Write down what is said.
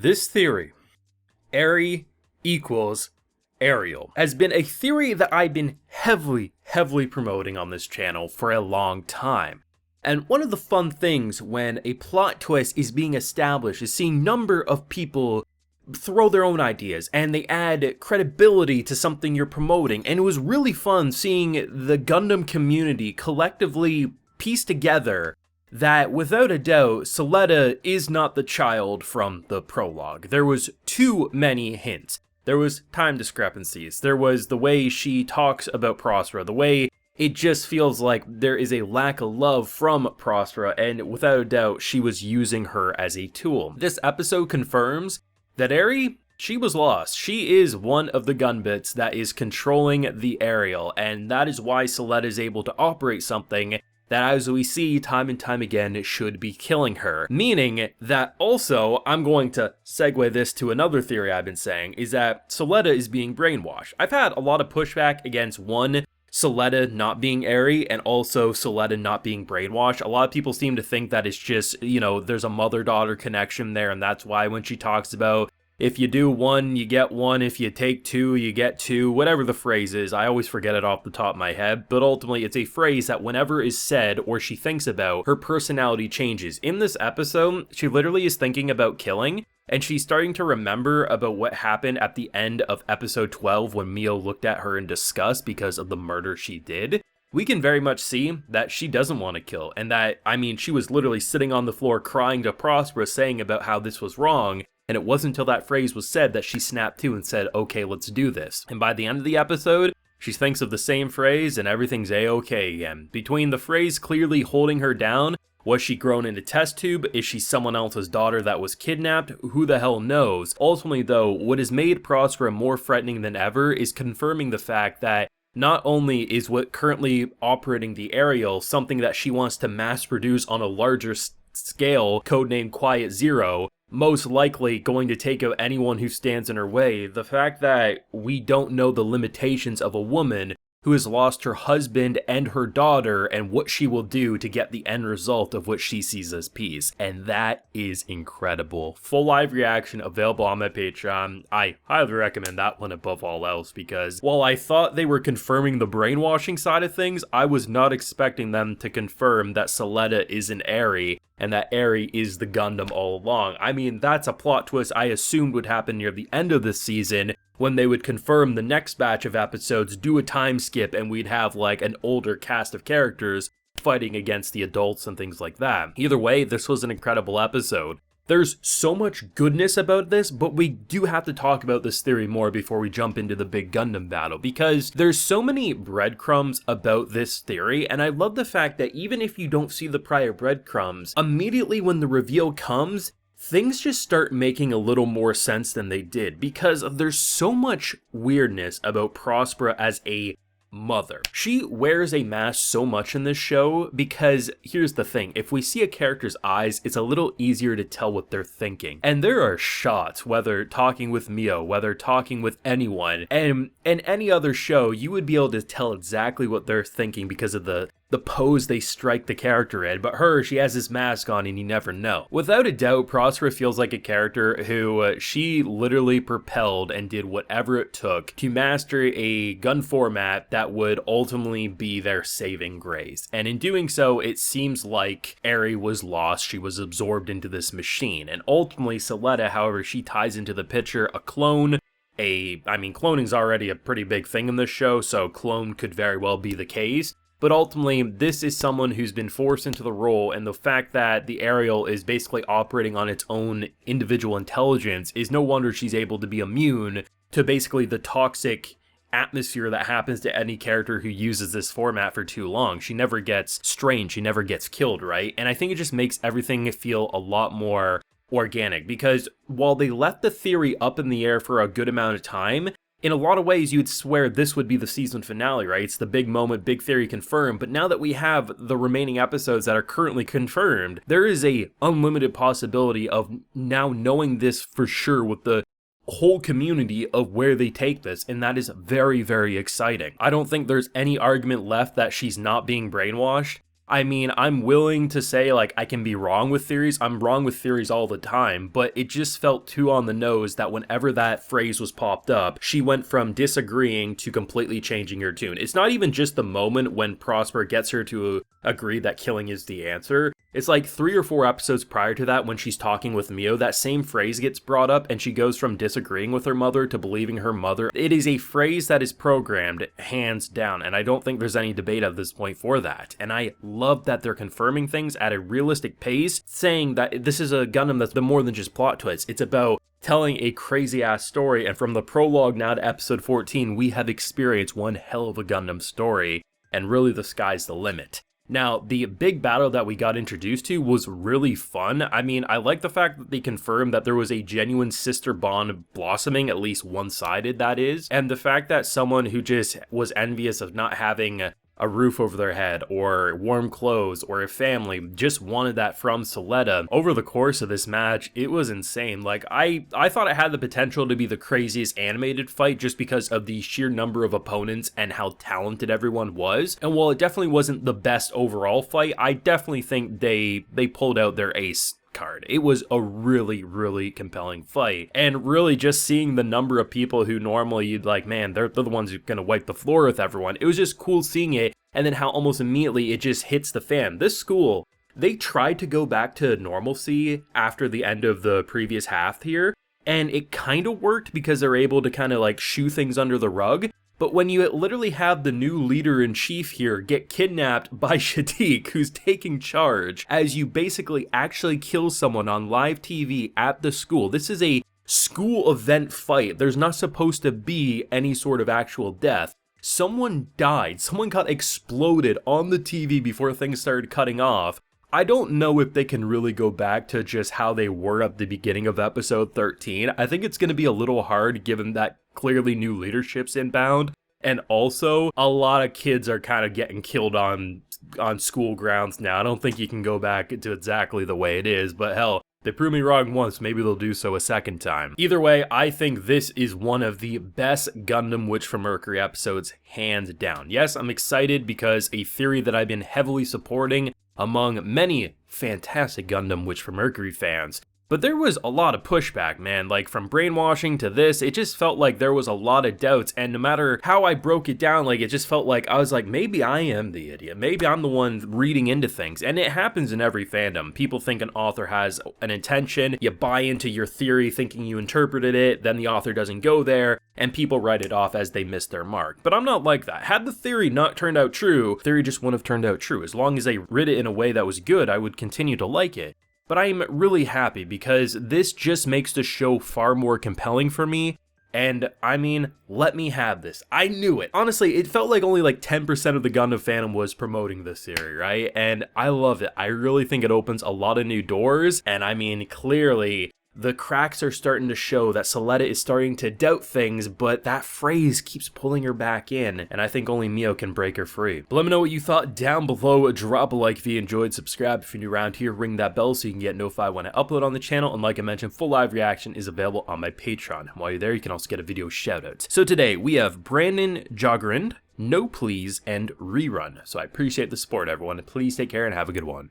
This theory, A-ERI equals A-ERI-AL, has been a theory that I've been heavily promoting on this channel for a long time. And one of the fun things when a plot twist is being established is seeing a number of people throw their own ideas and they add credibility to something you're promoting. And it was really fun seeing the Gundam community collectively piece together that without a doubt, Suletta is not the child from the prologue. There was too many hints. There was time discrepancies. There was the way she talks about Prospera, the way it just feels like there is a lack of love from Prospera, and without a doubt, she was using her as a tool. This episode confirms that A-ERI, she was lost. She is one of the gunbits that is controlling the A-ERI-AL, and that is why Suletta is able to operate something that, as we see time and time again, should be killing her. Meaning that also, I'm going to segue this to another theory I've been saying, is that Suletta is being brainwashed. I've had a lot of pushback against one, Suletta not being A-ERI, and also Suletta not being brainwashed. A lot of people seem to think that it's just, you know, there's a mother-daughter connection there, and that's why when she talks about if you do one, you get one, if you take two, you get two, whatever the phrase is, I always forget it off the top of my head, but ultimately it's a phrase that whenever is said or she thinks about, her personality changes. In this episode, she literally is thinking about killing, and she's starting to remember about what happened at the end of episode 12 when Mio looked at her in disgust because of the murder she did. We can very much see that she doesn't want to kill, and that, I mean, she was literally sitting on the floor crying to Prospera saying about how this was wrong, and it wasn't until that phrase was said that she snapped to and said, okay, let's do this. And by the end of the episode, she thinks of the same phrase and everything's A-okay again. Between the phrase clearly holding her down, was she grown in a test tube? Is she someone else's daughter that was kidnapped? Who the hell knows? Ultimately though, what has made Prospera more threatening than ever is confirming the fact that not only is what currently operating the A-ERI-AL something that she wants to mass produce on a larger scale, codenamed Quiet Zero, most likely going to take out anyone who stands in her way, the fact that we don't know the limitations of a woman who has lost her husband and her daughter and what she will do to get the end result of what she sees as peace. And that is incredible. Full live reaction available on my Patreon. I highly recommend that one above all else because while I thought they were confirming the brainwashing side of things, I was not expecting them to confirm that Suletta is an A-ERI and that A-ERI is the Gundam all along. I mean, that's a plot twist I assumed would happen near the end of this season when they would confirm the next batch of episodes, do a time skip, and we'd have like an older cast of characters fighting against the adults and things like that. Either way, this was an incredible episode. There's so much goodness about this, but we do have to talk about this theory more before we jump into the big Gundam battle, because there's so many breadcrumbs about this theory, and I love the fact that even if you don't see the prior breadcrumbs, immediately when the reveal comes, things just start making a little more sense than they did, because there's so much weirdness about Prospera as a mother. She wears a mask so much in this show because here's the thing, if we see a character's eyes, it's a little easier to tell what they're thinking. And there are shots, whether talking with Mio, whether talking with anyone, and in any other show, you would be able to tell exactly what they're thinking because of the pose they strike the character in, but her, she has this mask on and you never know. Without a doubt, Prospera feels like a character who she literally propelled and did whatever it took to master a gun format that would ultimately be their saving grace. And in doing so, it seems like A-ERI was lost, she was absorbed into this machine. And ultimately, Suletta, however, she ties into the picture a clone, I mean, cloning's already a pretty big thing in this show, so clone could very well be the case. But ultimately, this is someone who's been forced into the role, and the fact that the A-ERI-AL is basically operating on its own individual intelligence is no wonder she's able to be immune to basically the toxic atmosphere that happens to any character who uses this format for too long. She never gets strained, she never gets killed, right? And I think it just makes everything feel a lot more organic, because while they left the theory up in the air for a good amount of time, in a lot of ways, you'd swear this would be the season finale, right? It's the big moment, big theory confirmed, but now that we have the remaining episodes that are currently confirmed, there is a unlimited possibility of now knowing this for sure with the whole community of where they take this, and that is very exciting. I don't think there's any argument left that she's not being brainwashed. I mean, I'm willing to say, like, I can be wrong with theories. I'm wrong with theories all the time, but it just felt too on the nose that whenever that phrase was popped up, she went from disagreeing to completely changing her tune. It's not even just the moment when Prosper gets her to agree that killing is the answer. It's like 3 or 4 episodes prior to that when she's talking with Mio, that same phrase gets brought up and she goes from disagreeing with her mother to believing her mother. It is a phrase that is programmed, hands down, and I don't think there's any debate at this point for that. And I love that they're confirming things at a realistic pace, saying that this is a Gundam that's more than just plot twists. It's about telling a crazy ass story, and from the prologue now to episode 14, we have experienced one hell of a Gundam story, and really the sky's the limit. Now, the big battle that we got introduced to was really fun. I mean, I like the fact that they confirmed that there was a genuine sister bond blossoming, at least one-sided that is, and the fact that someone who just was envious of not having a roof over their head, or warm clothes, or a family, just wanted that from Suletta. Over the course of this match, it was insane. Like, I thought it had the potential to be the craziest animated fight just because of the sheer number of opponents and how talented everyone was. And while it definitely wasn't the best overall fight, I definitely think they pulled out their ace card. It was a really, really compelling fight, and really just seeing the number of people who normally you'd like, man, they're the ones who are gonna wipe the floor with everyone. It was just cool seeing it, and then how almost immediately it just hits the fan. This school, they tried to go back to normalcy after the end of the previous half here, and it kind of worked because they're able to kind of like shoo things under the rug. But when you literally have the new leader-in-chief here get kidnapped by Didrik, who's taking charge, as you basically actually kill someone on live TV at the school. This is a school event fight. There's not supposed to be any sort of actual death. Someone died. Someone got exploded on the TV before things started cutting off. I don't know if they can really go back to just how they were at the beginning of episode 13. I think it's going to be a little hard given that clearly new leadership's inbound. And also, a lot of kids are kind of getting killed on school grounds now. I don't think you can go back to exactly the way it is, but hell, they proved me wrong once, maybe they'll do so a second time. Either way, I think this is one of the best Gundam Witch from Mercury episodes, hands down. Yes, I'm excited because a theory that I've been heavily supporting among many fantastic Gundam Witch from Mercury fans. But there was a lot of pushback, man, like from brainwashing to this, it just felt like there was a lot of doubts, and no matter how I broke it down, like it just felt like I was like, maybe I am the idiot, maybe I'm the one reading into things, and it happens in every fandom. People think an author has an intention, you buy into your theory thinking you interpreted it, then the author doesn't go there, and people write it off as they missed their mark. But I'm not like that. Had the theory not turned out true, theory just wouldn't have turned out true. As long as they writ it in a way that was good, I would continue to like it. But I'm really happy because this just makes the show far more compelling for me, and I mean, let me have this. I knew it. Honestly, it felt like only like 10% of the Gundam fandom was promoting this series, right? And I love it. I really think it opens a lot of new doors, and I mean, clearly, the cracks are starting to show that Suletta is starting to doubt things, but that phrase keeps pulling her back in, and I think only Mio can break her free. But let me know what you thought down below. Drop a like if you enjoyed, subscribe if you're new around here, ring that bell so you can get notified when I upload on the channel, and like I mentioned, full live reaction is available on my Patreon. While you're there, you can also get a video shoutout. So today, we have Brandon Joggerand, No Please, and Rerun. So I appreciate the support, everyone. Please take care and have a good one.